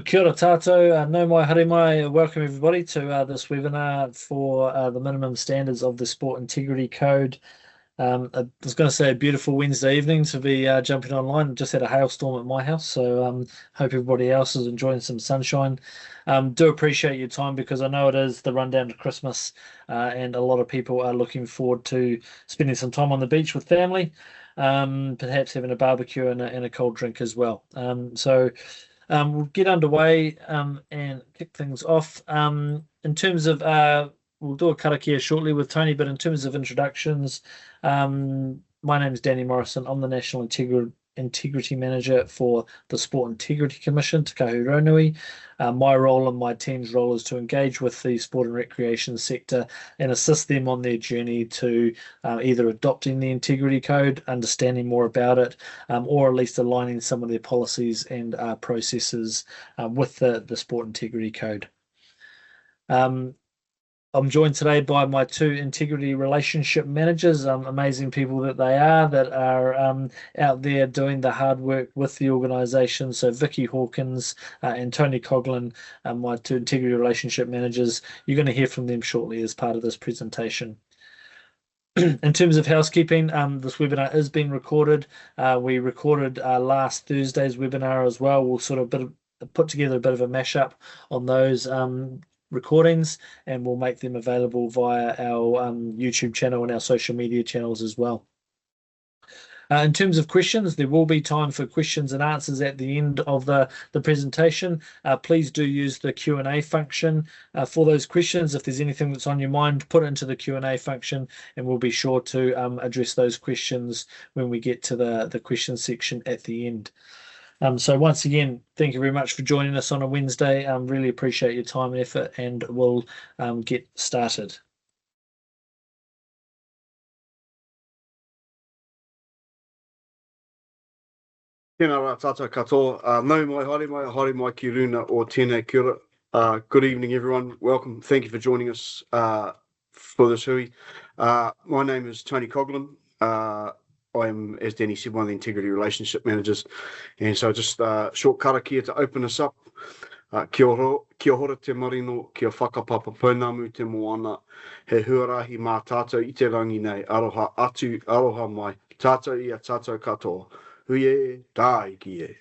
Kia ora tātou, no mai haere mai. Welcome everybody to this webinar for the minimum standards of the Sport Integrity Code. I was going to say a beautiful Wednesday evening to be jumping online. Just had a hailstorm at my house, so hope everybody else is enjoying some sunshine. Do appreciate your time because I know it is the rundown to Christmas, and a lot of people are looking forward to spending some time on the beach with family, perhaps having a barbecue and a cold drink as well. We'll get underway and kick things off. In terms of, we'll do a karakia shortly with Tony, but in terms of introductions, my name is Danny Morrison. I'm the National Integrity Manager for the Sport Integrity Commission, Te Kahuranui. My role and my team's role is to engage with the sport and recreation sector and assist them on their journey to either adopting the Integrity Code, understanding more about it, or at least aligning some of their policies and processes with the Sport Integrity Code. I'm joined today by my two integrity relationship managers, amazing people that they are, that are out there doing the hard work with the organisation. So Vicky Hawkins and Tony Coughlin, my two integrity relationship managers. You're going to hear from them shortly as part of this presentation. In terms of housekeeping, this webinar is being recorded. We recorded last Thursday's webinar as well. We'll sort of put together a bit of a mashup on those recordings, and we'll make them available via our YouTube channel and our social media channels as well. In terms of questions, there will be time for questions and answers at the end of the presentation. Please do use the Q&A function for those questions. If there's anything that's on your mind, put it into the Q&A function, and we'll be sure to address those questions when we get to the question section at the end. So once again, thank you very much for joining us on a Wednesday. Really appreciate your time and effort, and we'll get started. Tēnā rā tātou katoa. Nau mai, haere mai ki runa o tēnei kia ora. Good evening, everyone. Welcome. Thank you for joining us for this hui. My name is Tony Coughlin. I'm, as Danny said, one of the Integrity Relationship Managers. And so just short karakia to open us up. Kia ora te marino, kia whakapapa pounamu te moana. He huarahi mā tātou i te rangi nei. Aroha atu, aroha mai. Tātou ia tātou katoa. Huie, dai ki e.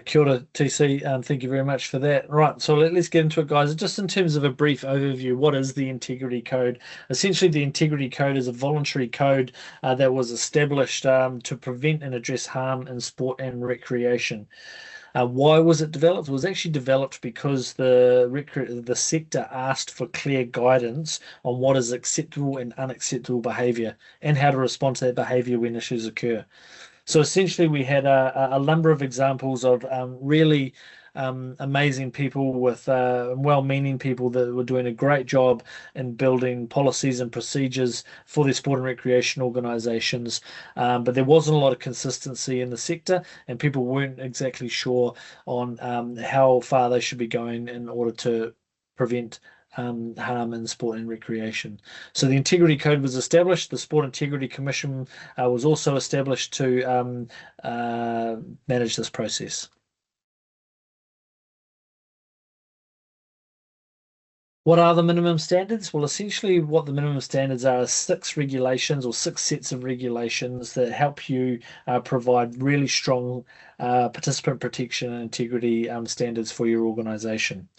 Kia ora, TC. Thank you very much for that. Right, so let's get into it, guys. Just in terms of a brief overview, what is the Integrity Code? Essentially, the Integrity Code is a voluntary code that was established to prevent and address harm in sport and recreation. Why was it developed? It was actually developed because the sector asked for clear guidance on what is acceptable and unacceptable behaviour and how to respond to that behaviour when issues occur. So essentially, we had a number of examples of really amazing people with well-meaning people that were doing a great job in building policies and procedures for their sport and recreation organisations. But there wasn't a lot of consistency in the sector, and people weren't exactly sure on how far they should be going in order to prevent harm in sport and recreation. So the Integrity Code was established. The Sport Integrity Commission was also established to manage this process. What are the minimum standards? Well, essentially what the minimum standards are is 6 regulations or 6 sets of regulations that help you provide really strong participant protection and integrity standards for your organisation.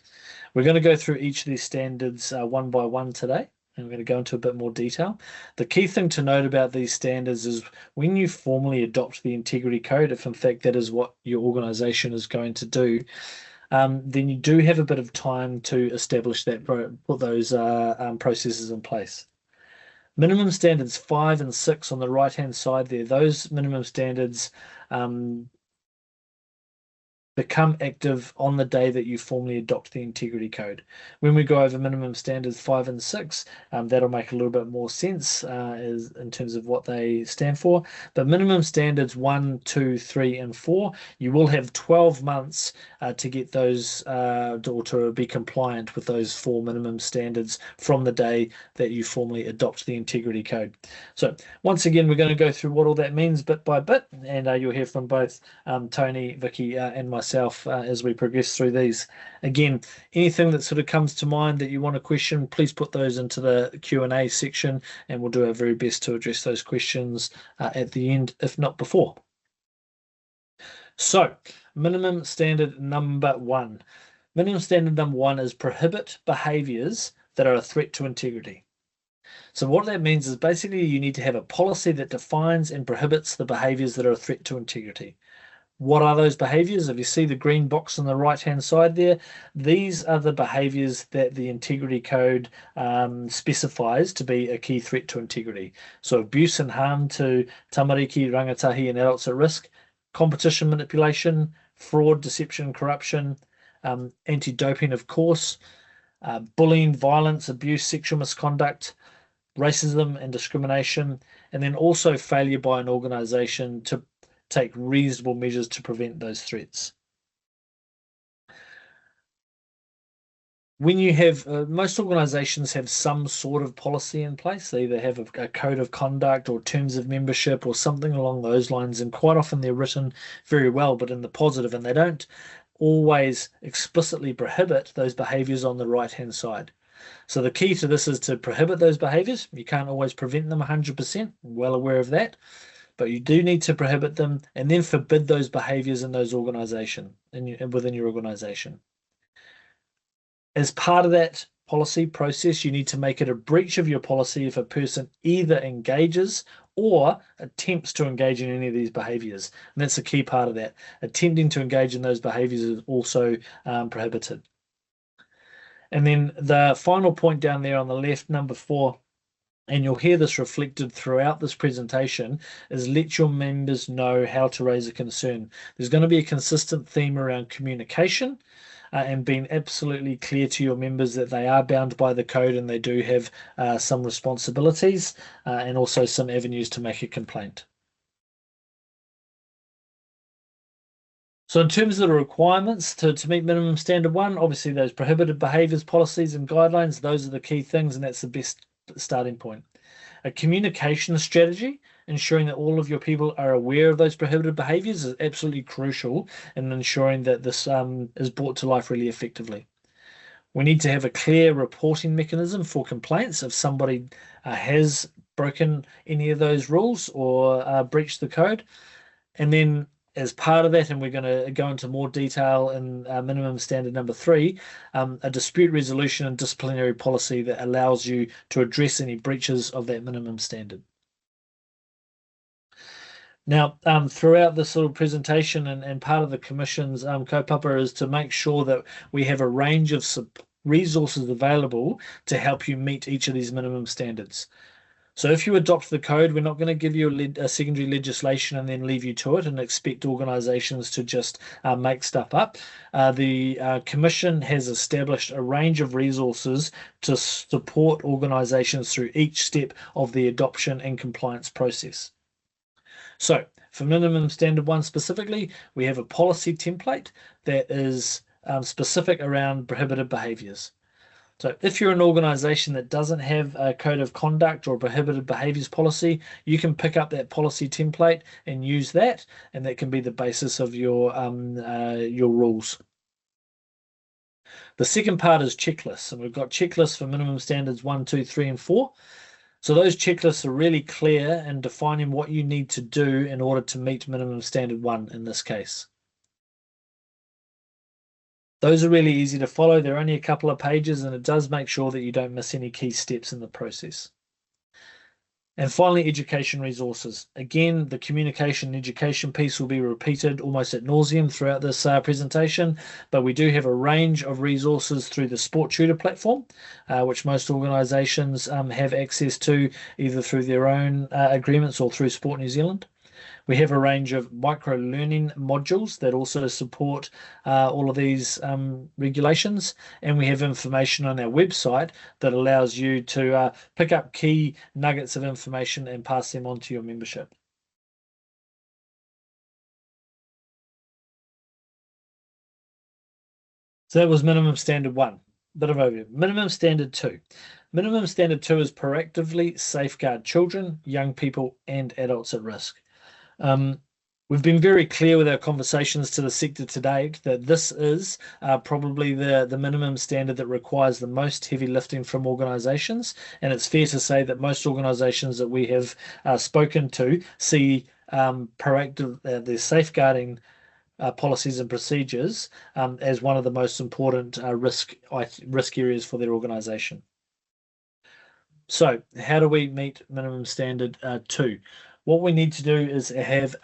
We're going to go through each of these standards one by one today, and we're going to go into a bit more detail. The key thing to note about these standards is when you formally adopt the Integrity Code, if in fact that is what your organisation is going to do, then you do have a bit of time to establish that, put those processes in place. Minimum standards 5 and 6 on the right-hand side there, those minimum standards become active on the day that you formally adopt the integrity code. When we go over minimum standards 5 and 6, that'll make a little bit more sense as in terms of what they stand for. But minimum standards 1, 2, 3, and 4, you will have 12 months to get those or to be compliant with those 4 minimum standards from the day that you formally adopt the integrity code. So once again, we're going to go through what all that means bit by bit, and you'll hear from both Tony, Vicky, and myself as we progress through these. Again, anything that sort of comes to mind that you want to question, please put those into the Q&A section, and we'll do our very best to address those questions at the end, if not before. So, minimum standard number 1. Minimum standard number 1 is prohibit behaviours that are a threat to integrity. So what that means is basically you need to have a policy that defines and prohibits the behaviours that are a threat to integrity. What are those behaviours? If you see the green box on the right-hand side there, these are the behaviours that the Integrity Code specifies to be a key threat to integrity. So abuse and harm to tamariki, rangatahi, and adults at risk, competition manipulation, fraud, deception, corruption, anti-doping, of course, bullying, violence, abuse, sexual misconduct, racism and discrimination, and then also failure by an organisation to take reasonable measures to prevent those threats. When you have, most organisations have some sort of policy in place. They either have a code of conduct or terms of membership or something along those lines, and quite often they're written very well, but in the positive, and they don't always explicitly prohibit those behaviours on the right-hand side. So the key to this is to prohibit those behaviours. You can't always prevent them 100%, well aware of that. But you do need to prohibit them and then forbid those behaviors in those organizations and within your organization. As part of that policy process, you need to make it a breach of your policy if a person either engages or attempts to engage in any of these behaviors. And that's a key part of that. Attempting to engage in those behaviors is also prohibited. And then the final point down there on the left, number 4, and you'll hear this reflected throughout this presentation, is let your members know how to raise a concern. There's going to be a consistent theme around communication and being absolutely clear to your members that they are bound by the code and they do have some responsibilities and also some avenues to make a complaint. So in terms of the requirements to meet minimum standard 1, obviously those prohibited behaviours, policies and guidelines, those are the key things, and that's the best starting point. A communication strategy, ensuring that all of your people are aware of those prohibited behaviors, is absolutely crucial in ensuring that this is brought to life really effectively. We need to have a clear reporting mechanism for complaints if somebody has broken any of those rules or breached the code. And then as part of that, and we're going to go into more detail in minimum standard number 3, a dispute resolution and disciplinary policy that allows you to address any breaches of that minimum standard. Now, throughout this little presentation and part of the Commission's kaupapa is to make sure that we have a range of resources available to help you meet each of these minimum standards. So if you adopt the code, we're not going to give you a secondary legislation and then leave you to it and expect organisations to just make stuff up. The Commission has established a range of resources to support organisations through each step of the adoption and compliance process. So for minimum standard 1 specifically, we have a policy template that is specific around prohibited behaviours. So if you're an organisation that doesn't have a code of conduct or prohibited behaviours policy, you can pick up that policy template and use that, and that can be the basis of your rules. The second part is checklists, and we've got checklists for minimum standards 1, 2, 3, and 4. So those checklists are really clear in defining what you need to do in order to meet minimum standard 1 in this case. Those are really easy to follow. They're only a couple of pages, and it does make sure that you don't miss any key steps in the process. And finally, education resources. Again, the communication and education piece will be repeated almost ad nauseum throughout this presentation, but we do have a range of resources through the Sport Tutor platform, which most organisations have access to either through their own agreements or through Sport New Zealand. We have a range of micro-learning modules that also support all of these regulations, and we have information on our website that allows you to pick up key nuggets of information and pass them on to your membership. So that was minimum standard 1. Bit of overview. Minimum standard 2. Minimum standard 2 is proactively safeguard children, young people, and adults at risk. We've been very clear with our conversations to the sector today that this is probably the minimum standard that requires the most heavy lifting from organisations, and it's fair to say that most organisations that we have spoken to see proactive the safeguarding policies and procedures as one of the most important risk areas for their organisation. So how do we meet minimum standard 2? What we need to do is have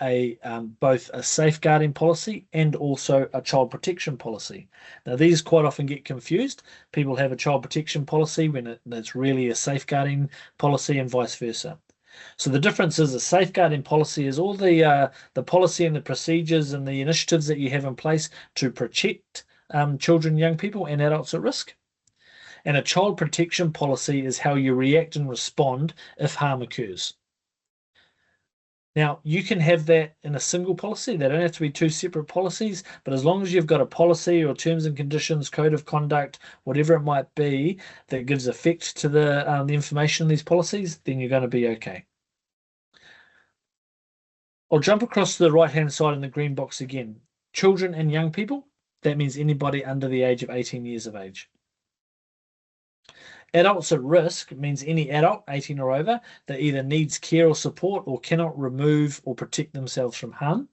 both a safeguarding policy and also a child protection policy. Now, these quite often get confused. People have a child protection policy when it's really a safeguarding policy and vice versa. So the difference is a safeguarding policy is all the policy and the procedures and the initiatives that you have in place to protect children, young people, and adults at risk. And a child protection policy is how you react and respond if harm occurs. Now, you can have that in a single policy. They don't have to be two separate policies, but as long as you've got a policy or terms and conditions, code of conduct, whatever it might be, that gives effect to the information in these policies, then you're going to be okay. I'll jump across to the right-hand side in the green box again. Children and young people, that means anybody under the age of 18 years of age. Adults at risk means any adult 18 or over that either needs care or support or cannot remove or protect themselves from harm.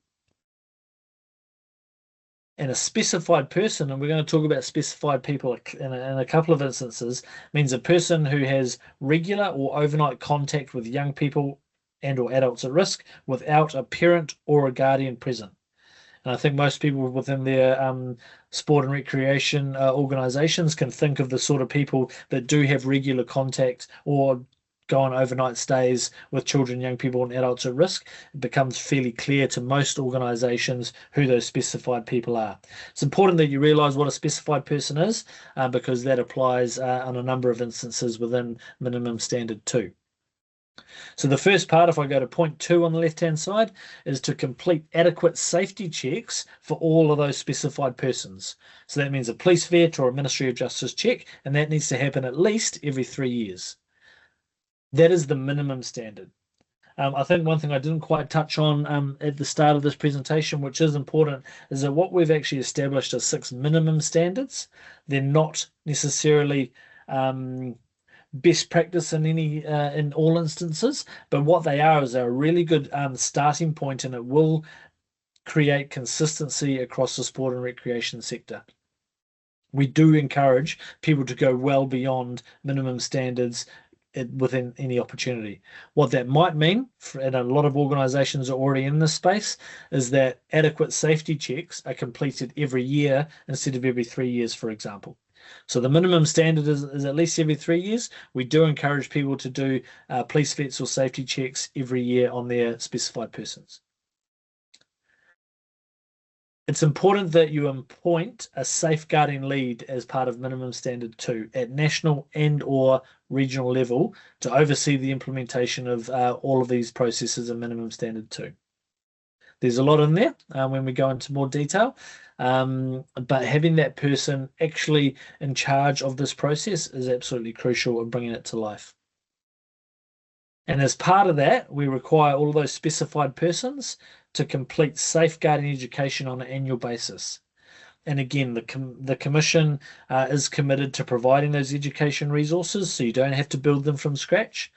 And a specified person, and we're going to talk about specified people in a couple of instances, means a person who has regular or overnight contact with young people and or adults at risk without a parent or a guardian present. And I think most people within their sport and recreation organisations can think of the sort of people that do have regular contact or go on overnight stays with children, young people, and adults at risk. It becomes fairly clear to most organisations who those specified people are. It's important that you realise what a specified person is because that applies on a number of instances within minimum standard 2. So the first part, if I go to point 2 on the left-hand side, is to complete adequate safety checks for all of those specified persons. So that means a police vet or a Ministry of Justice check, and that needs to happen at least every 3 years. That is the minimum standard. I think one thing I didn't quite touch on at the start of this presentation, which is important, is that what we've actually established are 6 minimum standards. They're not necessarily best practice in all instances, but what they are is a really good starting point, and it will create consistency across the sport and recreation sector. We do encourage people to go well beyond minimum standards within any opportunity. What that might mean, and a lot of organisations are already in this space, is that adequate safety checks are completed every year instead of every 3 years, for example. So the minimum standard is at least every 3 years. We do encourage people to do police vets or safety checks every year on their specified persons. It's important that you appoint a safeguarding lead as part of minimum standard 2 at national and or regional level to oversee the implementation of all of these processes in minimum standard 2. There's a lot in there when we go into more detail, but having that person actually in charge of this process is absolutely crucial in bringing it to life. And as part of that, we require all of those specified persons to complete safeguarding education on an annual basis. And again, the Commission is committed to providing those education resources, so you don't have to build them from scratch.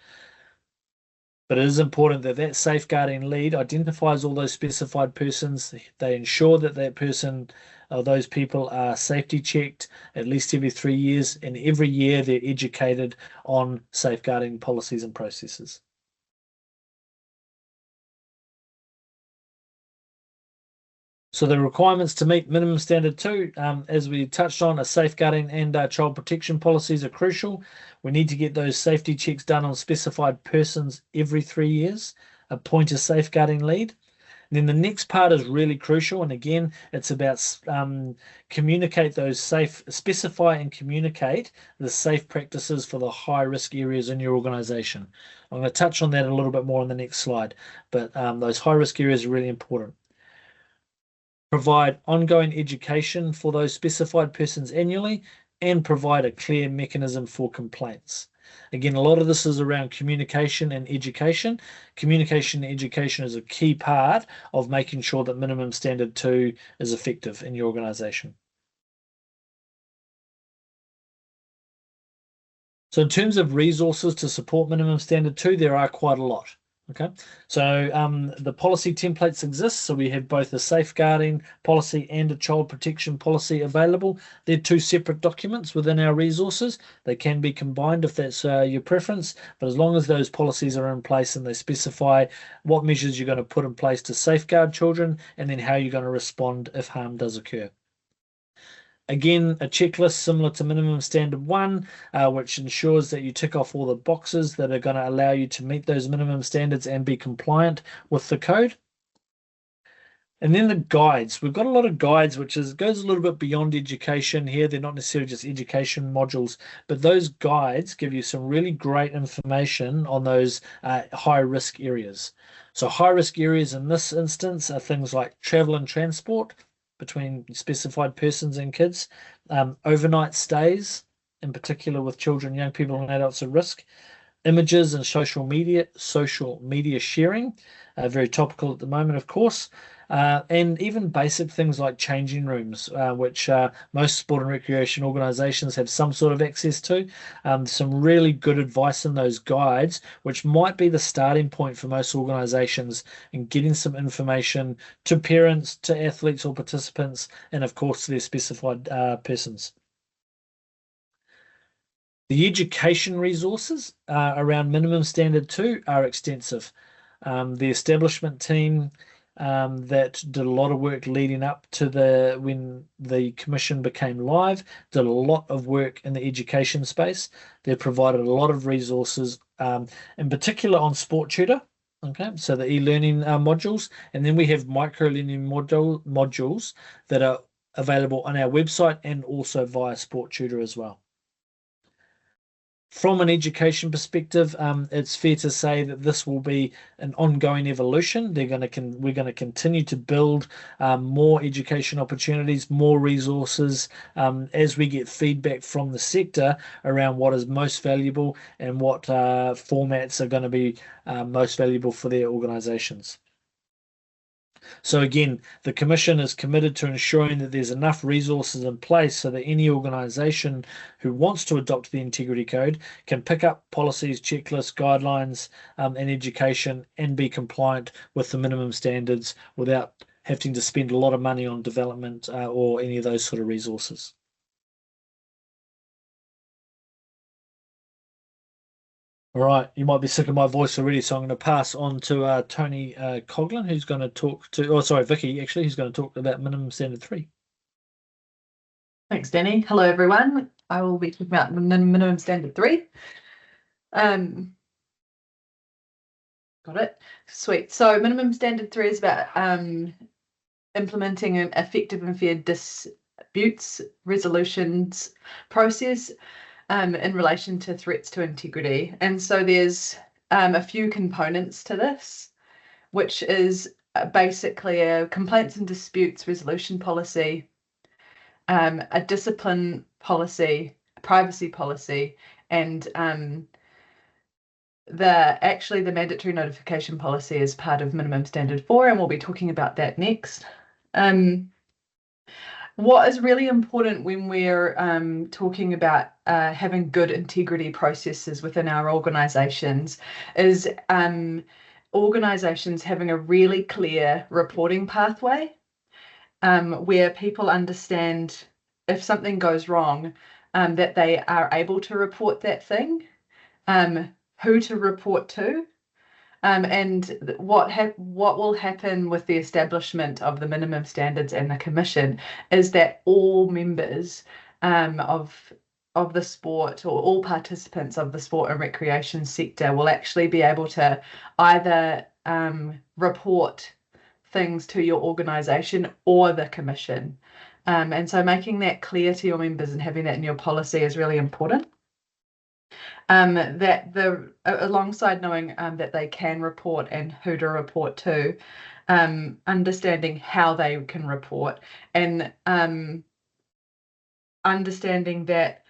But it is important that that safeguarding lead identifies all those specified persons. They ensure that that person or those people are safety checked at least every 3 years, and every year they're educated on safeguarding policies and processes. So the requirements to meet minimum standard 2, as we touched on, are safeguarding and child protection policies are crucial. We need to get those safety checks done on specified persons every 3 years. appoint a safeguarding lead. And then the next part is really crucial, and again, it's about specify and communicate the safe practices for the high risk areas in your organization. I'm going to touch on that a little bit more on the next slide, but those high risk areas are really important. Provide ongoing education for those specified persons annually, and provide a clear mechanism for complaints. Again, a lot of this is around communication and education. Communication and education is a key part of making sure that minimum standard 2 is effective in your organization. So in terms of resources to support minimum standard 2, there are quite a lot. Okay, so the policy templates exist. So we have both a safeguarding policy and a child protection policy available. They're two separate documents within our resources. They can be combined if that's your preference, but as long as those policies are in place and they specify what measures you're going to put in place to safeguard children and then how you're going to respond if harm does occur. Again, a checklist similar to minimum standard 1, which ensures that you tick off all the boxes that are going to allow you to meet those minimum standards and be compliant with the code. And then the guides. We've got a lot of guides, which goes a little bit beyond education here. They're not necessarily just education modules, but those guides give you some really great information on those high risk areas. So high risk areas in this instance are things like travel and transport between specified persons and kids, overnight stays, in particular with children, young people, and adults at risk, images and social media sharing, very topical at the moment, of course, and even basic things like changing rooms, which most sport and recreation organisations have some sort of access to. Some really good advice in those guides, which might be the starting point for most organisations in getting some information to parents, to athletes or participants, and of course to their specified persons. The education resources around minimum standard 2 are extensive. The establishment team that did a lot of work leading up to when the commission became live, did a lot of work in the education space. They provided a lot of resources, in particular on Sport Tutor. Okay, so the e-learning modules, and then we have micro-learning modules that are available on our website and also via Sport Tutor as well. From an education perspective, it's fair to say that this will be an ongoing evolution. We're going to continue to build more education opportunities, more resources, as we get feedback from the sector around what is most valuable and what formats are going to be most valuable for their organisations. So again, the Commission is committed to ensuring that there's enough resources in place so that any organisation who wants to adopt the Integrity Code can pick up policies, checklists, guidelines, and education and be compliant with the minimum standards without having to spend a lot of money on development or any of those sort of resources. All right, you might be sick of my voice already, so I'm going to pass on to Tony Coughlin, who's going to talk to, Vicky, actually, who's going to talk about minimum standard 3. Thanks, Danny. Hello, everyone. I will be talking about minimum standard 3. Got it. Sweet. So minimum standard 3 is about implementing an effective and fair disputes resolutions process in relation to threats to integrity. And so there's a few components to this, which is basically a complaints and disputes resolution policy, a discipline policy, a privacy policy, and the mandatory notification policy is part of minimum standard 4, and we'll be talking about that next. What is really important when we're talking about having good integrity processes within our organisations is organisations having a really clear reporting pathway where people understand if something goes wrong, that they are able to report that thing, who to report to, and what will happen with the establishment of the minimum standards and the commission is that all members of the sport, or all participants of the sport and recreation sector, will actually be able to either report things to your organisation or the commission. And so making that clear to your members and having that in your policy is really important. Alongside knowing that they can report and who to report to, understanding how they can report, and understanding that,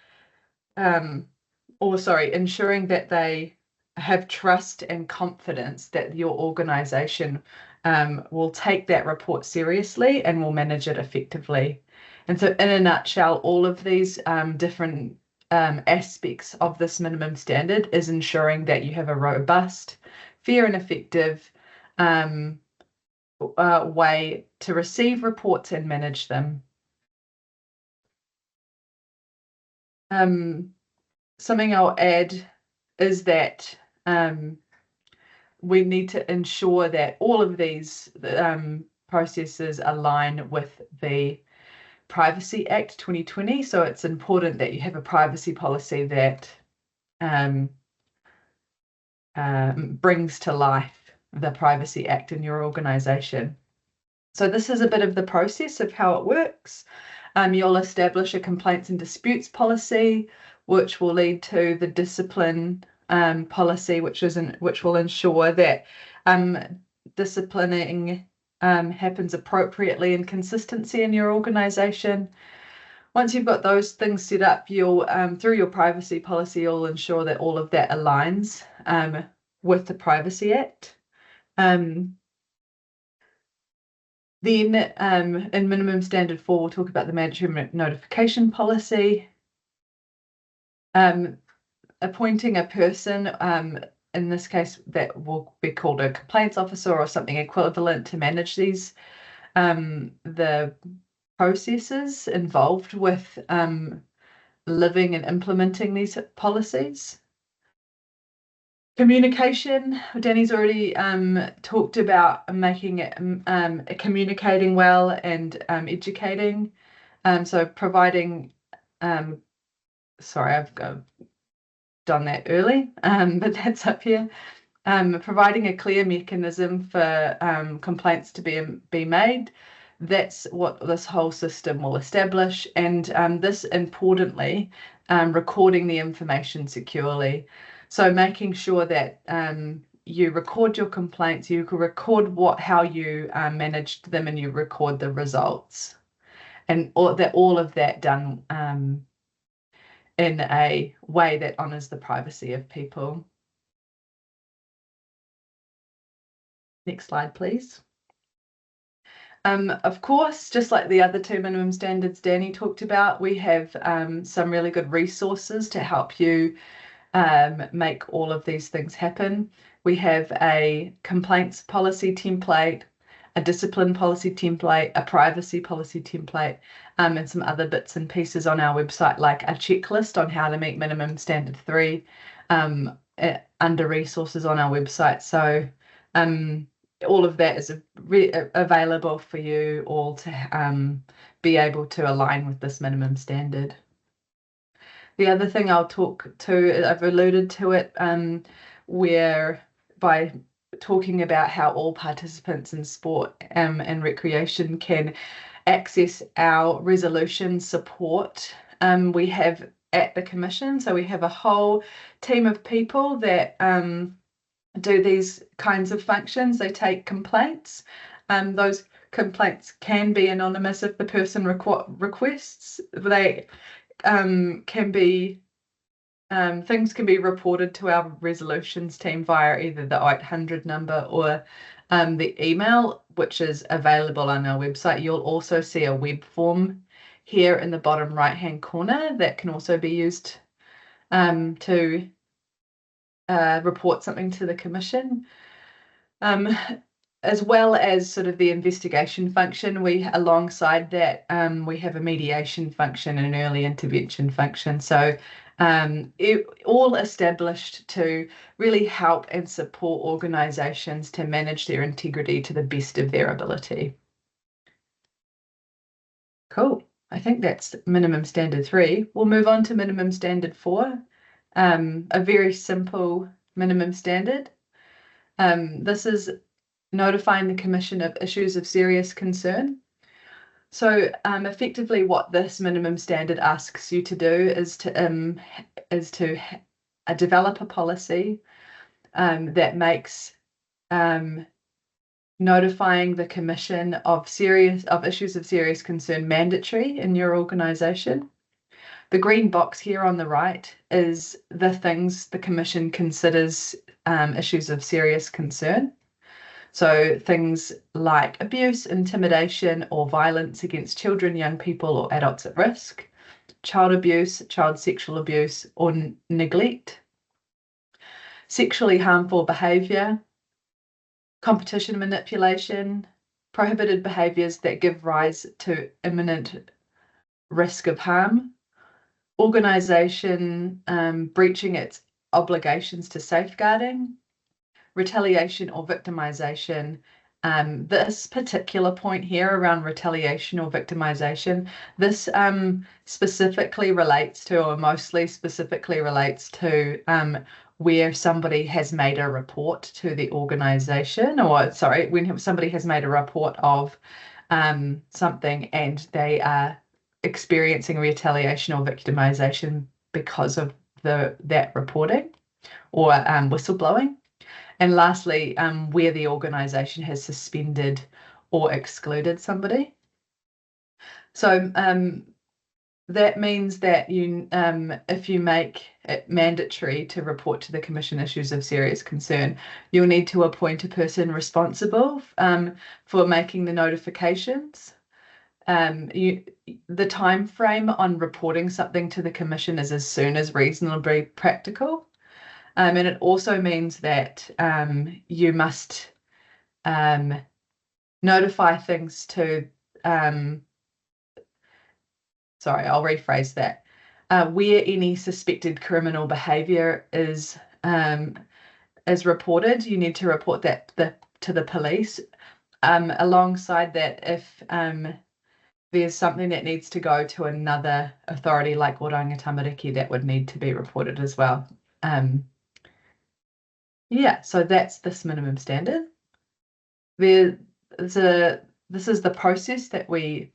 ensuring that they have trust and confidence that your organisation will take that report seriously and will manage it effectively. And so in a nutshell, all of these different aspects of this minimum standard is ensuring that you have a robust, fair and effective way to receive reports and manage them. Something I'll add is that we need to ensure that all of these processes align with the Privacy Act 2020. So it's important that you have a privacy policy that brings to life the Privacy Act in your organisation. So this is a bit of the process of how it works. You'll establish a complaints and disputes policy, which will lead to the discipline policy, which will ensure that disciplining happens appropriately and consistency in your organisation. Once you've got those things set up, you'll through your privacy policy, you'll ensure that all of that aligns with the Privacy Act. Then in minimum standard 4, we'll talk about the mandatory notification policy. Appointing a person, in this case, that will be called a complaints officer or something equivalent to manage these, the processes involved with living and implementing these policies. Communication, Danny's already talked about making it communicating well and educating. So providing, sorry, I've done that early, but that's up here. Providing a clear mechanism for complaints to be made. That's what this whole system will establish, and this importantly, recording the information securely. So making sure that you record your complaints, you can record how you managed them, and you record the results, and all of that done in a way that honours the privacy of people. Next slide, please. Of course, just like the other two minimum standards Danny talked about, we have some really good resources to help you make all of these things happen. We have a complaints policy template, a discipline policy template, a privacy policy template, and some other bits and pieces on our website, like a checklist on how to meet minimum standard 3 under resources on our website. So all of that is available for you all to be able to align with this minimum standard. The other thing I'll talk to, I've alluded to it, where by talking about how all participants in sport and recreation can access our resolution support we have at the Commission. So we have a whole team of people that do these kinds of functions. They take complaints. Those complaints can be anonymous if the person requests. They can be things can be reported to our resolutions team via either the 800 number or the email, which is available on our website. You'll also see a web form here in the bottom right hand corner that can also be used to report something to the Commission. As well as sort of the investigation function, alongside that we have a mediation function and an early intervention function. So all established to really help and support organisations to manage their integrity to the best of their ability. Cool. I think that's minimum standard 3. We'll move on to minimum standard 4, a very simple minimum standard. This is notifying the Commission of issues of serious concern. So effectively what this minimum standard asks you to do is to develop a policy that makes notifying the Commission of issues of serious concern mandatory in your organisation. The green box here on the right is the things the Commission considers issues of serious concern. So things like abuse, intimidation, or violence against children, young people, or adults at risk, child abuse, child sexual abuse, or neglect, sexually harmful behaviour, competition manipulation, prohibited behaviours that give rise to imminent risk of harm, organisation breaching its obligations to safeguarding, retaliation or victimization. This particular point here around retaliation or victimization, this specifically relates to, or mostly specifically relates to, where somebody has made a report to the organization, or sorry, when somebody has made a report of something and they are experiencing retaliation or victimization because of that reporting or whistleblowing. And lastly, where the organisation has suspended or excluded somebody. So that means that you, if you make it mandatory to report to the Commission issues of serious concern, you'll need to appoint a person responsible for making the notifications. The time frame on reporting something to the Commission is as soon as reasonably practical. And it also means that you must notify things to, sorry, I'll rephrase that. Where any suspected criminal behaviour is reported, you need to report that to the police. Alongside that, if there's something that needs to go to another authority like Oranga Tamariki, that would need to be reported as well. Yeah, so that's this minimum standard. This is the process that we,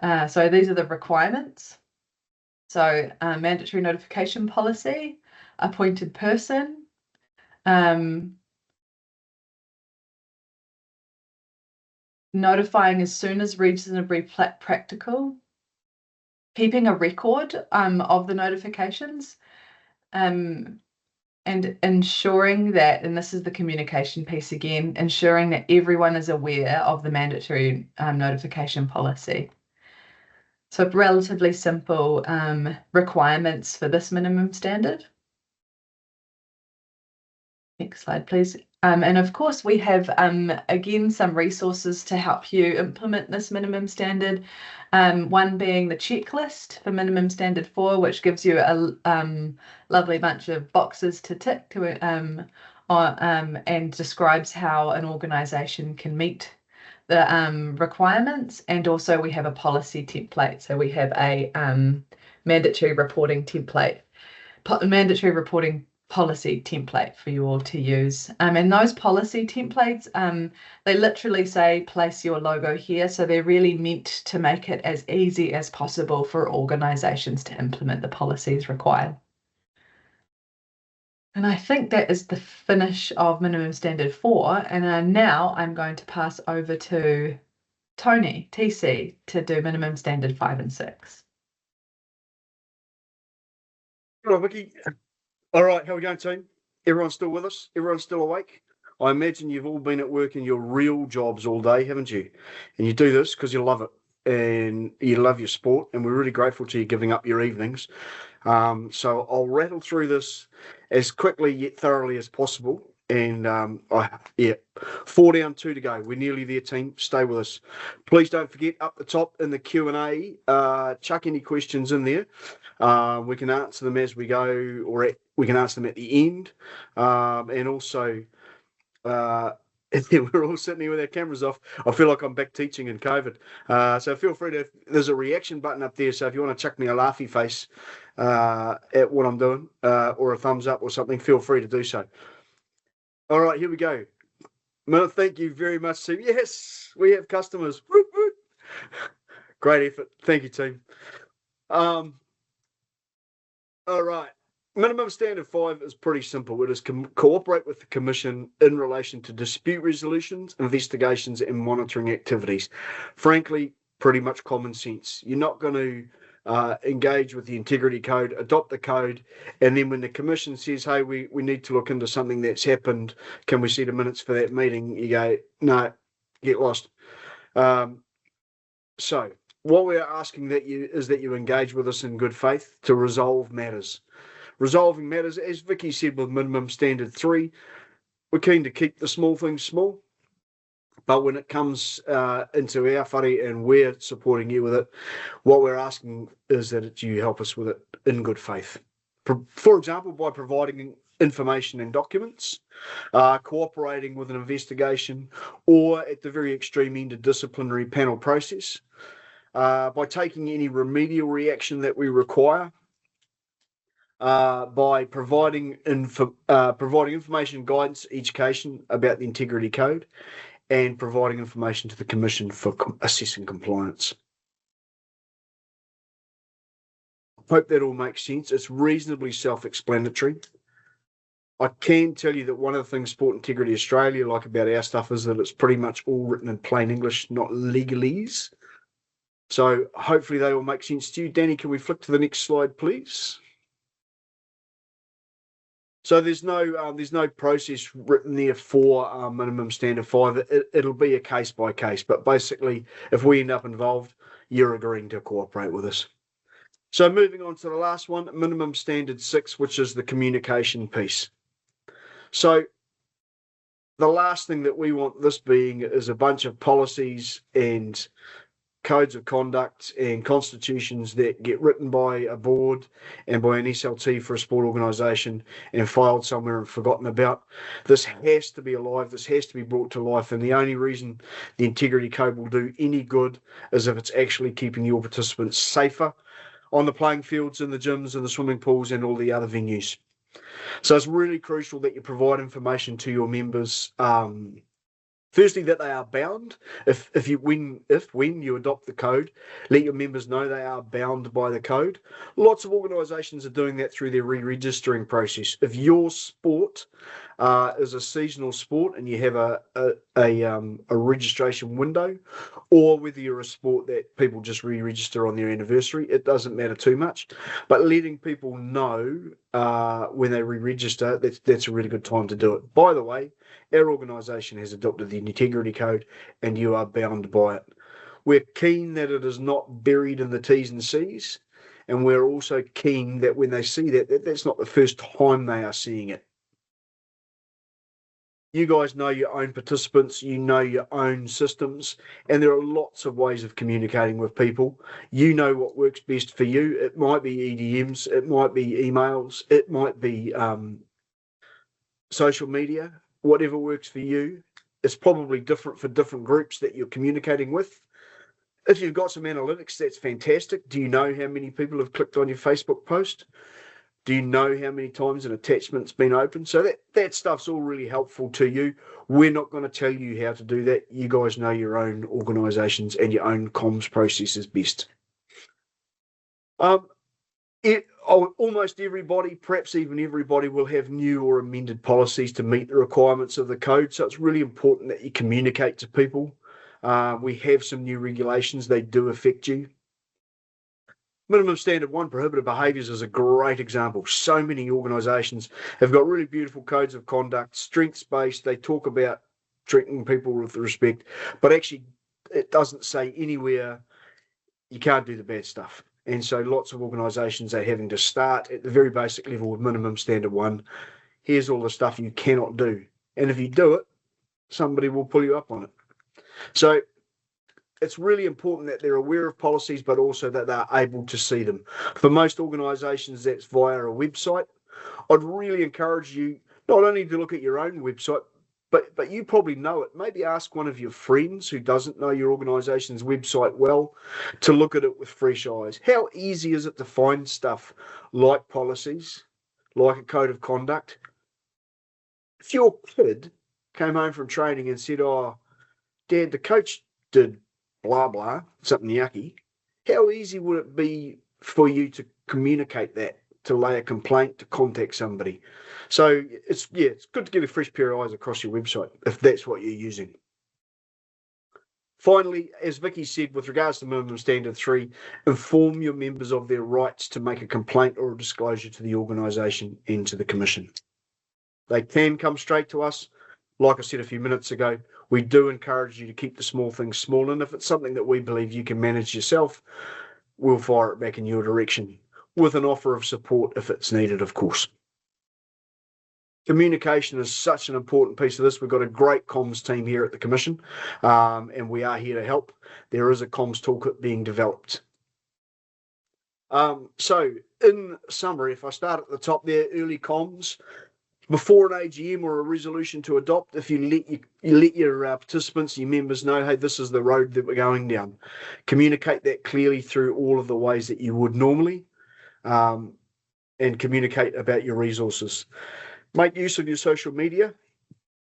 so these are the requirements. So mandatory notification policy, appointed person, notifying as soon as reasonably practical, keeping a record of the notifications, and ensuring that, and this is the communication piece again, ensuring that everyone is aware of the mandatory notification policy. So relatively simple requirements for this minimum standard. Next slide, please. And of course, we have, again, some resources to help you implement this minimum standard. One being the checklist for minimum standard 4, which gives you a lovely bunch of boxes to tick to, and describes how an organisation can meet the requirements. And also we have a policy template. So we have a mandatory reporting template, mandatory reporting policy template for you all to use. And those policy templates, they literally say place your logo here. So they're really meant to make it as easy as possible for organisations to implement the policies required. And I think that is the finish of minimum standard 4. And now I'm going to pass over to Tony, TC, to do minimum standard 5 and 6. Hello, Vicky. All right, how are we going, team? Everyone's still with us? Everyone's still awake? I imagine you've all been at work in your real jobs all day, haven't you? And you do this because you love it and you love your sport, and we're really grateful to you giving up your evenings. So I'll rattle through this as quickly yet thoroughly as possible. And 4 down, 2 to go. We're nearly there, team. Stay with us. Please don't forget, up the top in the Q&A, chuck any questions in there. We can answer them as we go, or we can answer them at the end. And also, we're all sitting here with our cameras off. I feel like I'm back teaching in COVID. So feel free to, there's a reaction button up there. So if you want to chuck me a laughy face at what I'm doing, or a thumbs up or something, feel free to do so. All right, here we go. Thank you very much, team. Yes, we have customers. Woo, woo. Great effort. Thank you, team. All right. Minimum standard 5 is pretty simple. It is cooperate with the Commission in relation to dispute resolutions, investigations, and monitoring activities. Frankly, pretty much common sense. You're not going to engage with the integrity code, adopt the code, and then when the Commission says, hey, we need to look into something that's happened, can we see the minutes for that meeting? You go, no, get lost. So what we're asking is that you engage with us in good faith to resolve matters. Resolving matters, as Vicky said with minimum standard 3, we're keen to keep the small things small. But when it comes into our whare and we're supporting you with it, what we're asking is that you help us with it in good faith. For example, by providing information and documents, cooperating with an investigation, or at the very extreme end, a disciplinary panel process, by taking any remedial reaction that we require, by providing information, guidance, education about the integrity code, and providing information to the Commission for assessing compliance. Hope that all makes sense. It's reasonably self-explanatory. I can tell you that one of the things Sport Integrity Australia like about our stuff is that it's pretty much all written in plain English, not legalese. So hopefully they all make sense to you. Danny, can we flick to the next slide, please? So there's no process written there for minimum standard 5. It'll be a case by case, but basically, if we end up involved, you're agreeing to cooperate with us. So moving on to the last one, minimum standard 6, which is the communication piece. So the last thing that we want this being is a bunch of policies and codes of conduct and constitutions that get written by a board and by an SLT for a sport organisation and filed somewhere and forgotten about. This has to be alive. This has to be brought to life. And the only reason the integrity code will do any good is if it's actually keeping your participants safer on the playing fields, in the gyms, and the swimming pools, and all the other venues. So it's really crucial that you provide information to your members. Firstly, that they are bound. When you adopt the code, let your members know they are bound by the code. Lots of organisations are doing that through their re-registering process. If your sport is a seasonal sport and you have a registration window, or whether you're a sport that people just re-register on their anniversary, it doesn't matter too much. But letting people know when they re-register, that's a really good time to do it. By the way, our organisation has adopted the integrity code and you are bound by it. We're keen that it is not buried in the T's and C's, and we're also keen that when they see that's not the first time they are seeing it. You guys know your own participants, you know your own systems, and there are lots of ways of communicating with people. You know what works best for you. It might be EDMs, it might be emails, it might be social media, whatever works for you. It's probably different for different groups that you're communicating with. If you've got some analytics, that's fantastic. Do you know how many people have clicked on your Facebook post? Do you know how many times an attachment's been opened? So that stuff's all really helpful to you. We're not going to tell you how to do that. You guys know your own organisations and your own comms processes best. Almost everybody, perhaps even everybody, will have new or amended policies to meet the requirements of the code. So it's really important that you communicate to people. We have some new regulations. They do affect you. Minimum standard 1, prohibited behaviours, is a great example. So many organisations have got really beautiful codes of conduct, strengths-based. They talk about treating people with respect, but actually it doesn't say anywhere you can't do the bad stuff. And so lots of organisations are having to start at the very basic level with minimum standard 1. Here's all the stuff you cannot do. And if you do it, somebody will pull you up on it. So it's really important that they're aware of policies, but also that they're able to see them. For most organisations, that's via a website. I'd really encourage you not only to look at your own website, but you probably know it. Maybe ask one of your friends who doesn't know your organisation's website well to look at it with fresh eyes. How easy is it to find stuff like policies, like a code of conduct? If your kid came home from training and said, "Oh, Dad, the coach did blah blah, something yucky," how easy would it be for you to communicate that, to lay a complaint, to contact somebody? So it's good to get a fresh pair of eyes across your website if that's what you're using. Finally, as Vicky said, with regards to minimum standard 3, inform your members of their rights to make a complaint or a disclosure to the organisation and to the Commission. They can come straight to us. Like I said a few minutes ago, we do encourage you to keep the small things small, and if it's something that we believe you can manage yourself, we'll fire it back in your direction with an offer of support if it's needed, of course. Communication is such an important piece of this. We've got a great comms team here at the Commission, and we are here to help. There is a comms toolkit being developed. So, in summary, if I start at the top there, early comms, before an AGM or a resolution to adopt, if you let your participants, your members know, hey, this is the road that we're going down. Communicate that clearly through all of the ways that you would normally, and communicate about your resources. Make use of your social media,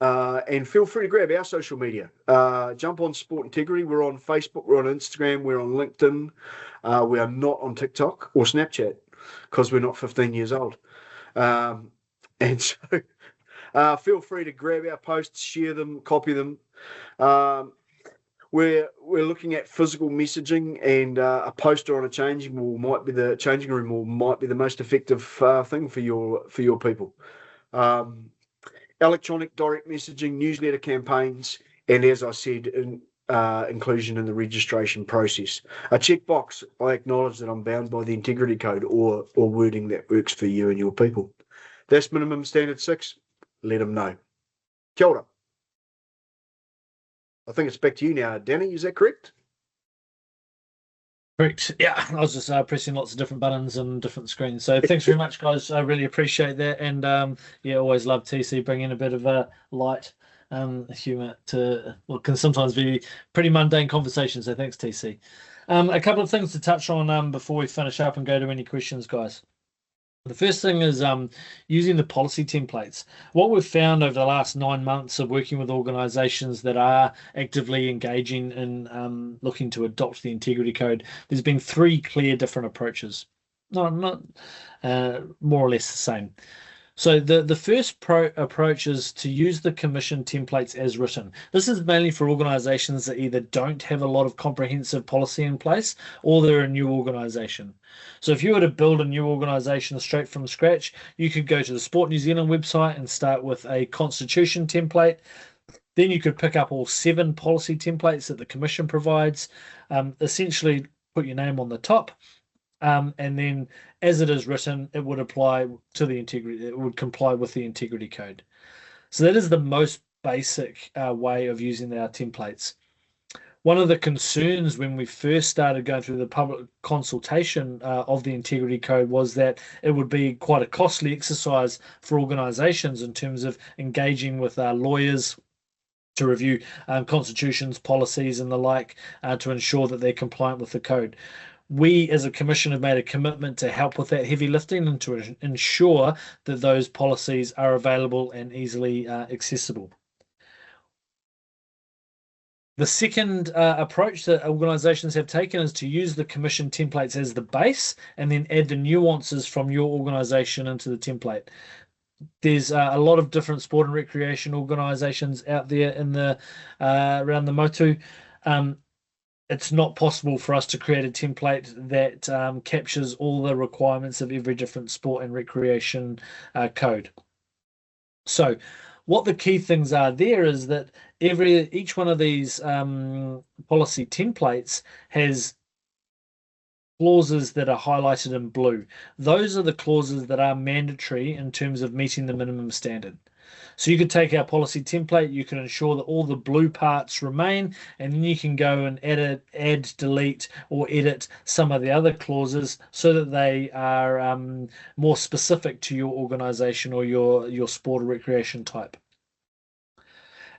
and feel free to grab our social media. Jump on Sport Integrity. We're on Facebook, we're on Instagram, we're on LinkedIn. We are not on TikTok or Snapchat because we're not 15 years old. And so feel free to grab our posts, share them, copy them. We're looking at physical messaging, and a poster on a changing room might be the most effective thing for your people. Electronic direct messaging, newsletter campaigns, and as I said, inclusion in the registration process. A checkbox, I acknowledge that I'm bound by the integrity code, or wording that works for you and your people. That's minimum standard 6. Let them know. Kia ora. I think it's back to you now, Danny. Is that correct? Correct. Yeah, I was just pressing lots of different buttons and different screens. So thanks very much, guys. I really appreciate that. And always love TC bringing a bit of a light humour to what can sometimes be pretty mundane conversations. So thanks, TC. A couple of things to touch on before we finish up and go to any questions, guys. The first thing is using the policy templates. What we've found over the last 9 months of working with organisations that are actively engaging in looking to adopt the integrity code, there's been 3 clear different approaches. Not more or less the same. So the first approach is to use the Commission templates as written. This is mainly for organisations that either don't have a lot of comprehensive policy in place, or they're a new organisation. So if you were to build a new organisation straight from scratch, you could go to the Sport New Zealand website and start with a constitution template. Then you could pick up all 7 policy templates that the Commission provides, essentially put your name on the top, and then as it is written, it would apply to the integrity. It would comply with the integrity code. So that is the most basic way of using our templates. One of the concerns when we first started going through the public consultation of the integrity code was that it would be quite a costly exercise for organisations in terms of engaging with lawyers to review constitutions, policies, and the like to ensure that they're compliant with the code. We as a Commission have made a commitment to help with that heavy lifting and to ensure that those policies are available and easily accessible. The second approach that organisations have taken is to use the Commission templates as the base and then add the nuances from your organisation into the template. There's a lot of different sport and recreation organisations out there in the around the motu. It's not possible for us to create a template that captures all the requirements of every different sport and recreation code. So what the key things are there is that each one of these policy templates has clauses that are highlighted in blue. Those are the clauses that are mandatory in terms of meeting the minimum standard. So you could take our policy template, you can ensure that all the blue parts remain, and then you can go and add, delete, or edit some of the other clauses so that they are more specific to your organisation or your sport or recreation type.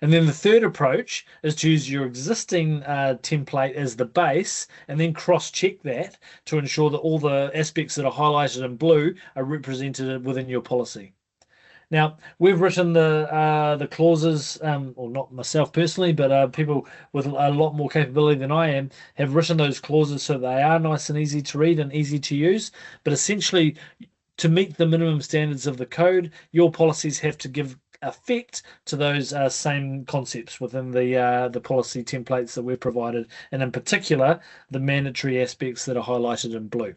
And then the third approach is to use your existing template as the base and then cross-check that to ensure that all the aspects that are highlighted in blue are represented within your policy. Now, we've written the clauses, or not myself personally, but people with a lot more capability than I am have written those clauses so they are nice and easy to read and easy to use. But essentially, to meet the minimum standards of the code, your policies have to give effect to those same concepts within the policy templates that we've provided, and in particular, the mandatory aspects that are highlighted in blue.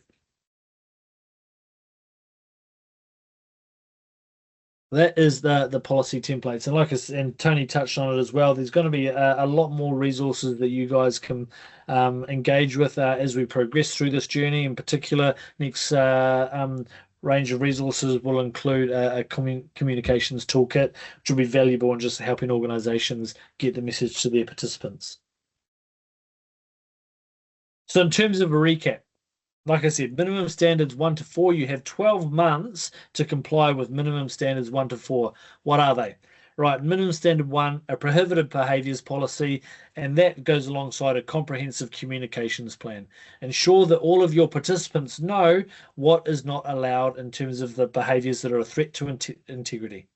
That is the policy templates, and and Tony touched on it as well. There's going to be a lot more resources that you guys can engage with as we progress through this journey. In particular, next range of resources will include a communications toolkit, which will be valuable in just helping organisations get the message to their participants. So, in terms of a recap, like I said, minimum standards 1 to 4, you have 12 months to comply with minimum standards 1 to 4. What are they? Right, minimum standard 1, a prohibited behaviours policy, and that goes alongside a comprehensive communications plan. Ensure that all of your participants know what is not allowed in terms of the behaviours that are a threat to integrity.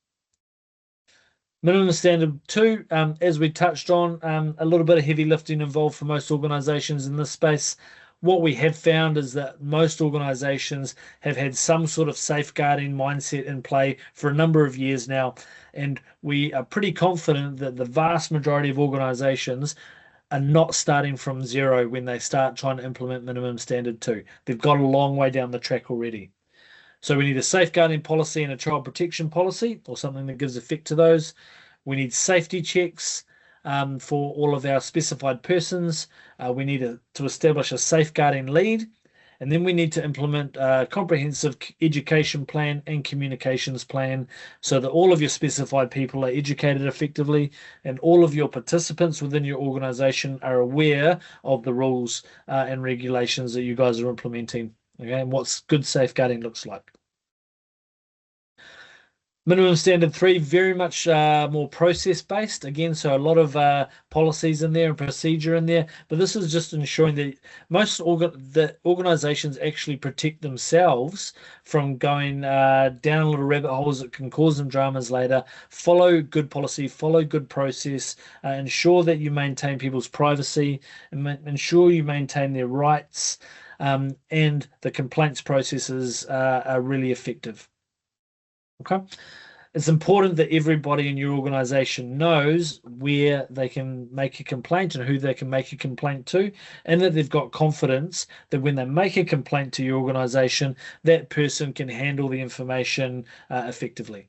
Minimum standard 2, as we touched on, a little bit of heavy lifting involved for most organisations in this space. What we have found is that most organisations have had some sort of safeguarding mindset in play for a number of years now, and we are pretty confident that the vast majority of organisations are not starting from zero when they start trying to implement minimum standard 2. They've got a long way down the track already. So we need a safeguarding policy and a child protection policy, or something that gives effect to those. We need safety checks for all of our specified persons. We need to establish a safeguarding lead, and then we need to implement a comprehensive education plan and communications plan so that all of your specified people are educated effectively and all of your participants within your organization are aware of the rules and regulations that you guys are implementing, okay, and what good safeguarding looks like. Minimum standard 3, very much more process based. Again, so a lot of policies in there and procedure in there. But this is just ensuring that most the organizations actually protect themselves from going down little rabbit holes that can cause them dramas later. Follow good policy, follow good process, ensure that you maintain people's privacy, and ensure you maintain their rights, and the complaints processes are really effective. Okay. It's important that everybody in your organization knows where they can make a complaint and who they can make a complaint to, and that they've got confidence that when they make a complaint to your organization, that person can handle the information effectively.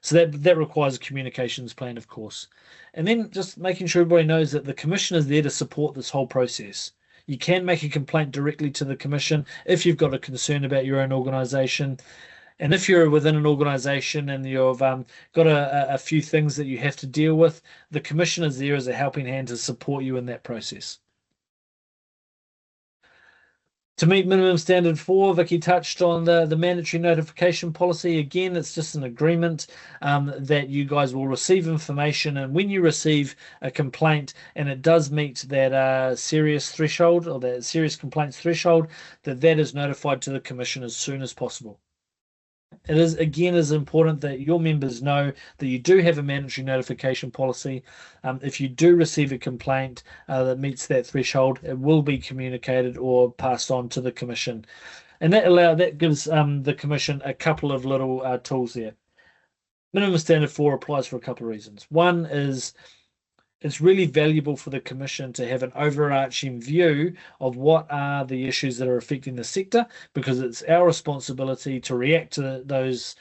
So that requires a communications plan, of course. And then just making sure everybody knows that the commission is there to support this whole process. You can make a complaint directly to the commission if you've got a concern about your own organization. And if you're within an organization and you've got a few things that you have to deal with, the commission is there as a helping hand to support you in that process. To meet minimum standard 4, Vicky touched on the mandatory notification policy. Again, it's just an agreement that you guys will receive information, and when you receive a complaint and it does meet that serious threshold or that serious complaints threshold, that is notified to the commission as soon as possible. It is, again, is important that your members know that you do have a mandatory notification policy. If you do receive a complaint that meets that threshold, it will be communicated or passed on to the commission. And that gives the commission a couple of little tools there. Minimum standard 4 applies for a couple of reasons. One is it's really valuable for the commission to have an overarching view of what are the issues that are affecting the sector, because it's our responsibility to react to those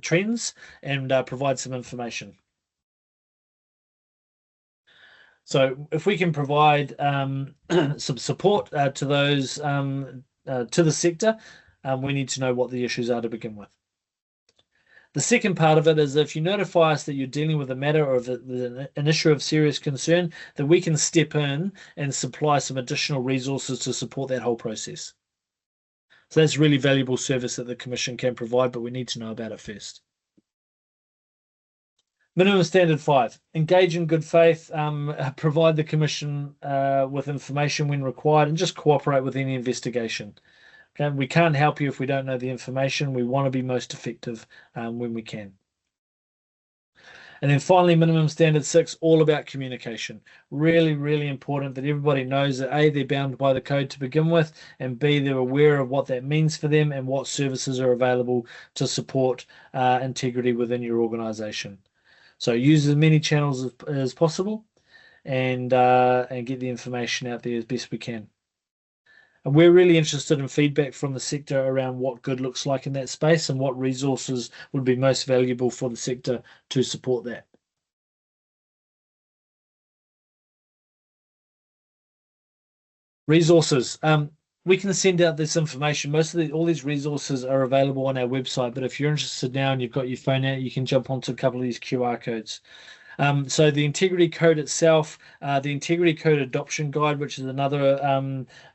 trends and provide some information. So if we can provide some support to those to the sector, we need to know what the issues are to begin with. The second part of it is if you notify us that you're dealing with a matter or an issue of serious concern, that we can step in and supply some additional resources to support that whole process. So that's really valuable service that the commission can provide, but we need to know about it first. Minimum standard 5, engage in good faith, provide the commission with information when required, and just cooperate with any investigation. Okay, we can't help you if we don't know the information. We want to be most effective when we can. And then finally, minimum standard 6, all about communication. Really, really important that everybody knows that A, they're bound by the code to begin with, and B, they're aware of what that means for them and what services are available to support integrity within your organization. So use as many channels as possible and get the information out there as best we can. And we're really interested in feedback from the sector around what good looks like in that space and what resources would be most valuable for the sector to support that. Resources. We can send out this information. All these resources are available on our website, but if you're interested now and you've got your phone out, you can jump onto a couple of these QR codes. So the integrity code itself, the integrity code adoption guide, which is another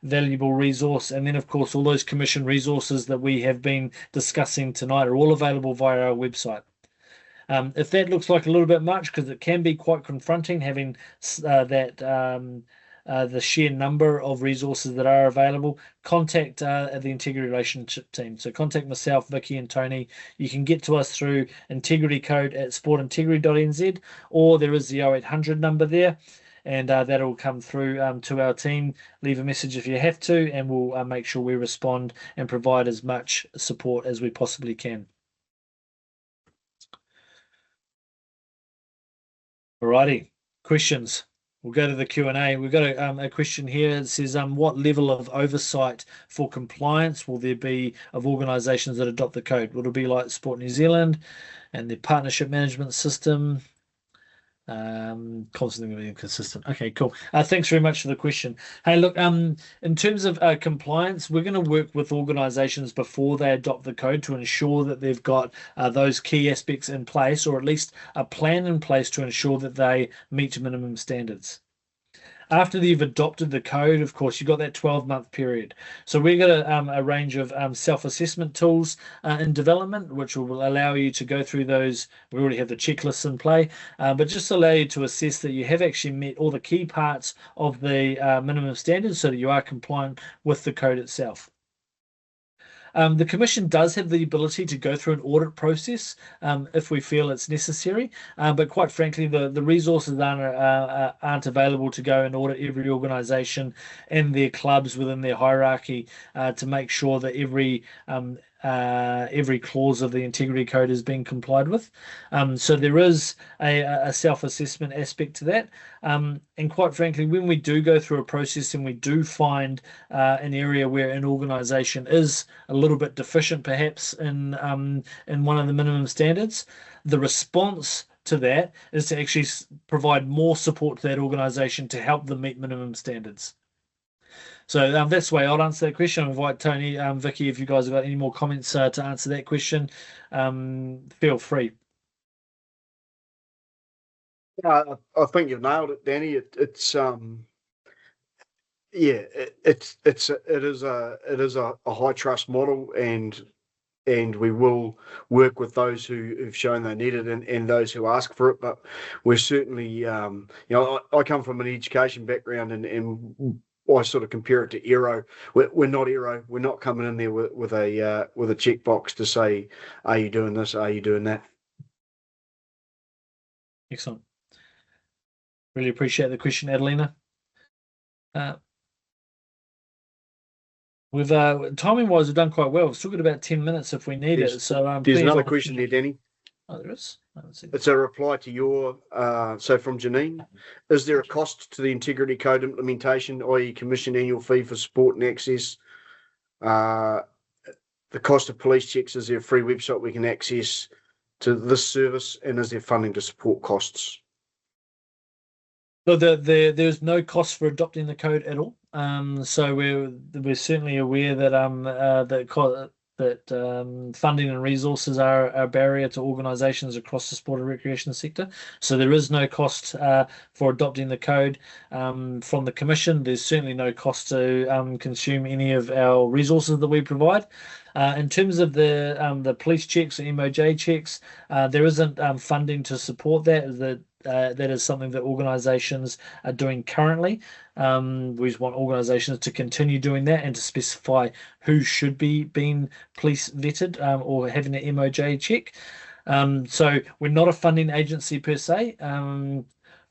valuable resource, and then of course all those commission resources that we have been discussing tonight are all available via our website. If that looks like a little bit much, because it can be quite confronting having the sheer number of resources that are available, contact the Integrity Relationship team. So contact myself, Vicky, and Tony. You can get to us through integrity code at sportintegrity.nz, or there is the 0800 number there, and that will come through to our team. Leave a message if you have to, and we'll make sure we respond and provide as much support as we possibly can. Alrighty, questions. We'll go to the Q&A. We've got a question here. It says, what level of oversight for compliance will there be of organisations that adopt the code? Will it be like Sport New Zealand and the partnership management system? Constantly being consistent. Okay, cool. Thanks very much for the question. Hey, look, in terms of compliance, we're going to work with organisations before they adopt the code to ensure that they've got those key aspects in place, or at least a plan in place to ensure that they meet minimum standards. After you've adopted the code, of course, you've got that 12-month period. So we've got a range of self-assessment tools in development, which will allow you to go through those. We already have the checklists in play, but just allow you to assess that you have actually met all the key parts of the minimum standards so that you are compliant with the code itself. The Commission does have the ability to go through an audit process if we feel it's necessary, but quite frankly, the resources aren't available to go and audit every organisation and their clubs within their hierarchy to make sure that every clause of the integrity code is being complied with. So there is a self-assessment aspect to that. And quite frankly, when we do go through a process and we do find an area where an organisation is a little bit deficient, perhaps in one of the minimum standards, the response to that is to actually provide more support to that organisation to help them meet minimum standards. So that's the way I'll answer that question. I'll invite Tony, Vicky, if you guys have got any more comments to answer that question, feel free. I think you've nailed it, Danny. It is a high trust model, and we will work with those who've shown they need it and those who ask for it. But we're certainly, I come from an education background, and I sort of compare it to Aero. We're not Aero. We're not coming in there with a checkbox to say, are you doing this? Are you doing that? Excellent. Really appreciate the question, Adelina. We've timing-wise, we've done quite well. We've still got about 10 minutes if we need it. So there's another question there, Danny. Oh, there is. It's a reply to your so from Janine. Is there a cost to the integrity code implementation, i.e. commission annual fee for support and access? The cost of police checks, is there a free website we can access to this service, and is there funding to support costs? So there's no cost for adopting the code at all. So we're certainly aware that funding and resources are a barrier to organisations across the sport and recreation sector. So there is no cost for adopting the code from the Commission. There's certainly no cost to consume any of our resources that we provide. In terms of the police checks or MOJ checks, there isn't funding to support that. That is something that organisations are doing currently. We just want organisations to continue doing that and to specify who should be being police vetted or having an MOJ check. So we're not a funding agency per se.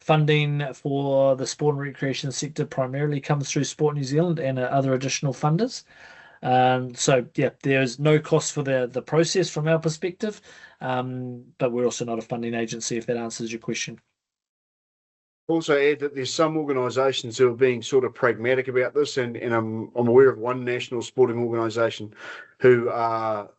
Funding for the sport and recreation sector primarily comes through Sport New Zealand and other additional funders. So yeah, there's no cost for the process from our perspective, but we're also not a funding agency, if that answers your question. Also add that there's some organisations who are being sort of pragmatic about this, and I'm aware of one national sporting organisation who are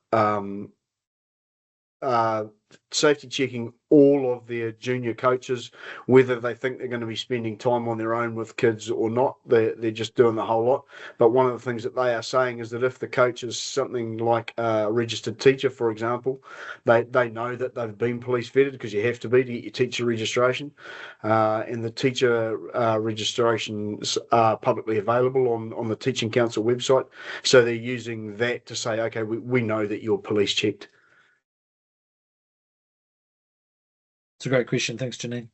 safety checking all of their junior coaches, whether they think they're going to be spending time on their own with kids or not. They're just doing the whole lot. But one of the things that they are saying is that if the coach is something like a registered teacher, for example, they know that they've been police vetted, because you have to be to get your teacher registration. And the teacher registrations are publicly available on the Teaching Council website. So they're using that to say, okay, we know that you're police checked. It's a great question. Thanks, Janine.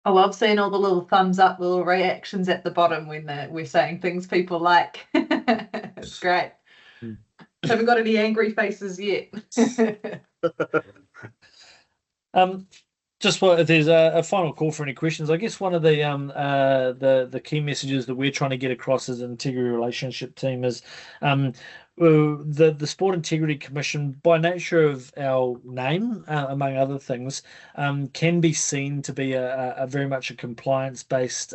I love seeing all the little thumbs up, little reactions at the bottom when we're saying things people like. It's great. Haven't got any angry faces yet. Just if there's a final call for any questions, I guess one of the key messages that we're trying to get across as an integrity relationship team is the Sport Integrity Commission, by nature of our name, among other things, can be seen to be a very much a compliance-based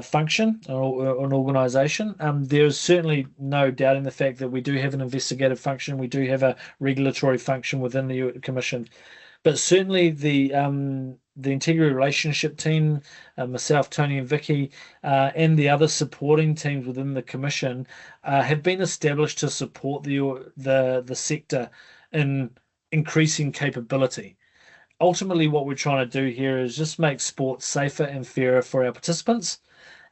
function or an organisation. There's certainly no doubting the fact that we do have an investigative function, we do have a regulatory function within the Commission. But certainly the integrity relationship team, myself, Tony and Vicky, and the other supporting teams within the Commission have been established to support the sector in increasing capability. Ultimately, what we're trying to do here is just make sport safer and fairer for our participants.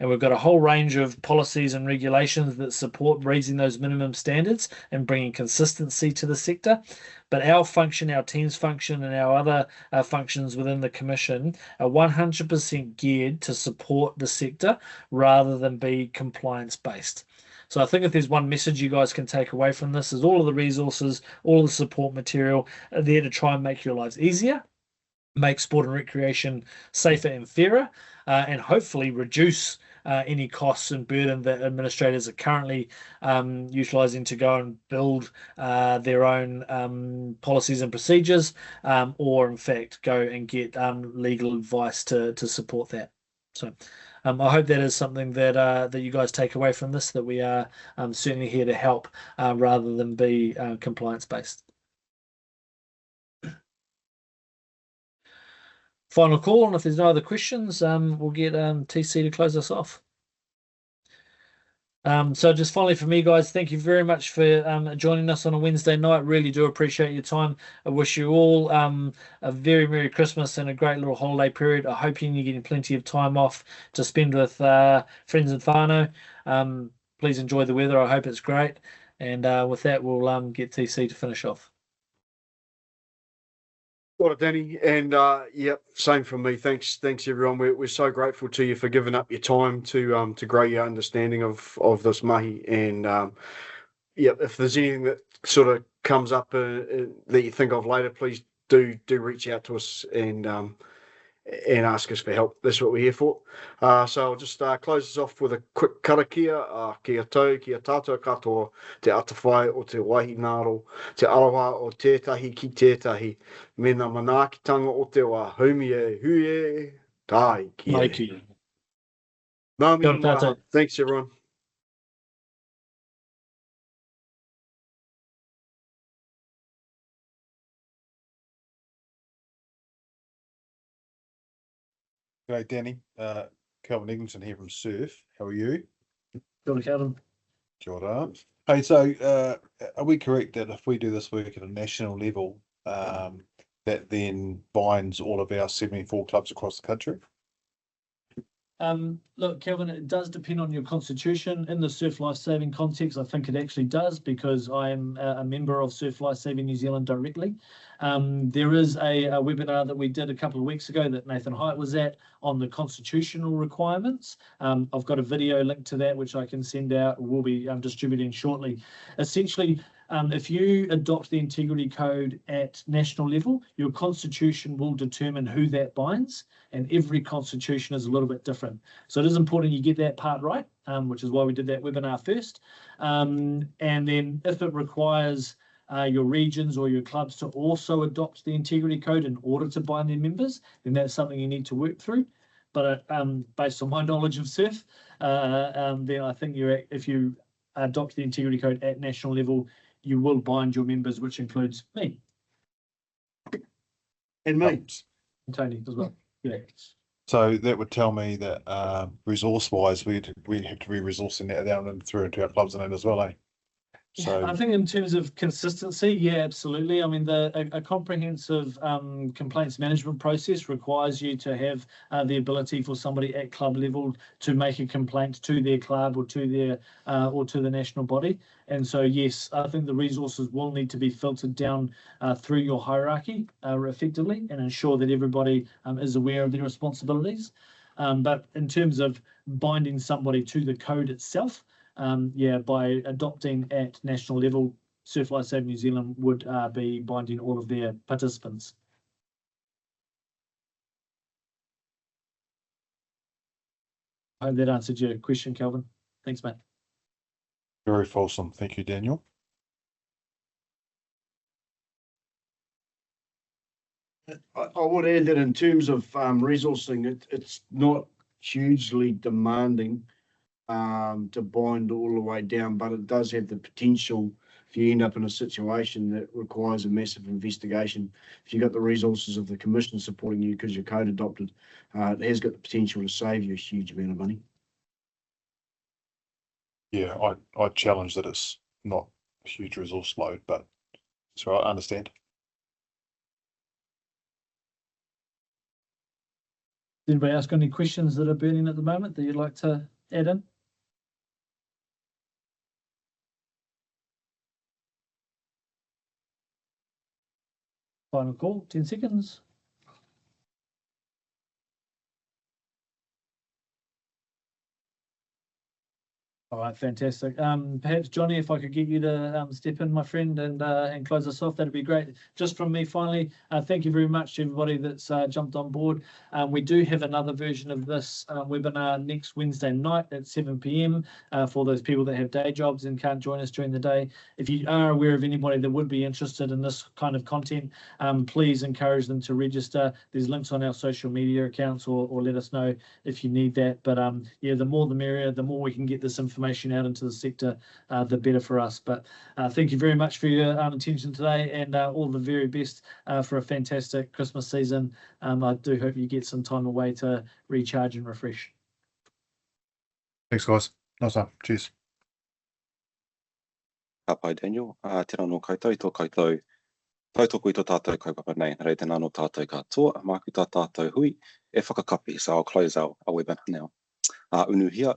And we've got a whole range of policies and regulations that support raising those minimum standards and bringing consistency to the sector. But our function, our team's function, and our other functions within the Commission are 100% geared to support the sector rather than be compliance-based. So I think if there's one message you guys can take away from this, is all of the resources, all of the support material are there to try and make your lives easier, make sport and recreation safer and fairer, and hopefully reduce any costs and burden that administrators are currently utilising to go and build their own policies and procedures, or in fact go and get legal advice to support that. So I hope that is something that you guys take away from this, that we are certainly here to help rather than be compliance based. Final call, and if there's no other questions, we'll get TC to close us off. So just finally from me, guys, thank you very much for joining us on a Wednesday night. Really do appreciate your time. I wish you all a very Merry Christmas and a great little holiday period. I hope you're getting plenty of time off to spend with friends and whānau. Please enjoy the weather. I hope it's great. And with that, we'll get TC to finish off. Well, Danny, and yep, same from me. Thanks everyone. We're so grateful to you for giving up your time to grow your understanding of this mahi. And yep, if there's anything that sort of comes up that you think of later, please do reach out to us and ask us for help. That's what we're here for. So I'll just close this off with a quick karakia. Kia tau, kia tātou katoa, te atawhai o te waihi ngaro, te aroha o tētahi ki tētahi, me nā manaakitanga o te wā, haumi e hui e, tai ki e. Maiki. Nā mihi Kia ora maha. tātou. Thanks everyone. G'day, Danny. Calvin Eglinton here from Surf. How are you? Kia ora, Calvin. Kia ora. Hey, so are we correct that if we do this work at a national level, that then binds all of our 74 clubs across the country? Look, Kelvin, it does depend on your constitution. In the Surf Life Saving context, I think it actually does, because I am a member of Surf Life Saving New Zealand directly. There is a webinar that we did a couple of weeks ago that Nathan Hite was at on the constitutional requirements. I've got a video link to that, which I can send out, we'll be distributing shortly. Essentially, if you adopt the integrity code at national level, your constitution will determine who that binds, and every constitution is a little bit different. So it is important you get that part right, which is why we did that webinar first. And then if it requires your regions or your clubs to also adopt the integrity code in order to bind their members, then that's something you need to work through. But based on my knowledge of surf, then I think if you adopt the integrity code at national level, you will bind your members, which includes me. And me. And Tony as well. Yeah. So that would tell me that resource-wise, we have to be resourcing that down and through into our clubs and that as well, eh? So I think in terms of consistency, yeah, absolutely. I mean, a comprehensive complaints management process requires you to have the ability for somebody at club level to make a complaint to their club or to the national body. And so, yes, I think the resources will need to be filtered down through your hierarchy effectively, and ensure that everybody is aware of their responsibilities. But in terms of binding somebody to the code itself, by adopting at national level, Surf Life Saving New Zealand would be binding all of their participants. I hope that answered your question, Kelvin. Thanks, mate. very fulsome. Thank you, Daniel. I would add that in terms of resourcing, it's not hugely demanding to bind all the way down, but it does have the potential, if you end up in a situation that requires a massive investigation, if you've got the resources of the commission supporting you because you're code adopted, it has got the potential to save you a huge amount of money. Yeah, I challenge that it's not a huge resource load, but that's right, I understand. Anybody else got any questions that are burning at the moment that you'd like to add in? Final call, 10 seconds. All right, fantastic. Perhaps Johnny, if I could get you to step in, my friend, and close us off, that'd be great. Just from me, finally, thank you very much to everybody that's jumped on board. We do have another version of this webinar next Wednesday night at 7 p.m. For those people that have day jobs and can't join us during the day. If you are aware of anybody that would be interested in this kind of content, please encourage them to register. There's links on our social media accounts, or let us know if you need that. But yeah, the more the merrier, the more we can get this information out into the sector, the better for us. But thank you very much for your attention today, and all the very best for a fantastic Christmas season. I do hope you get some time away to recharge and refresh. Thanks, guys. Nice one. Cheers. Ka pai Daniel, tēnā no koutou I tō koutou tautoko I tō tātou kaupapa nei, rei tēnā no tātou katoa, māku tā tātou hui, e whakakapi, so I'll close our webinar now. Unuhia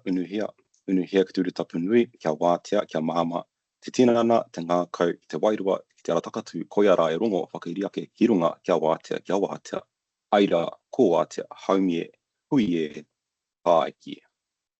ki tūru tapu nui, kia wātea, kia mahama, te tinana, te ngā kau, te wairua, ki te aratakatu, koiara e rongo, whakairiake, ki runga, kia wātea, aira, ko wātea, haumie, hui e, pāiki e.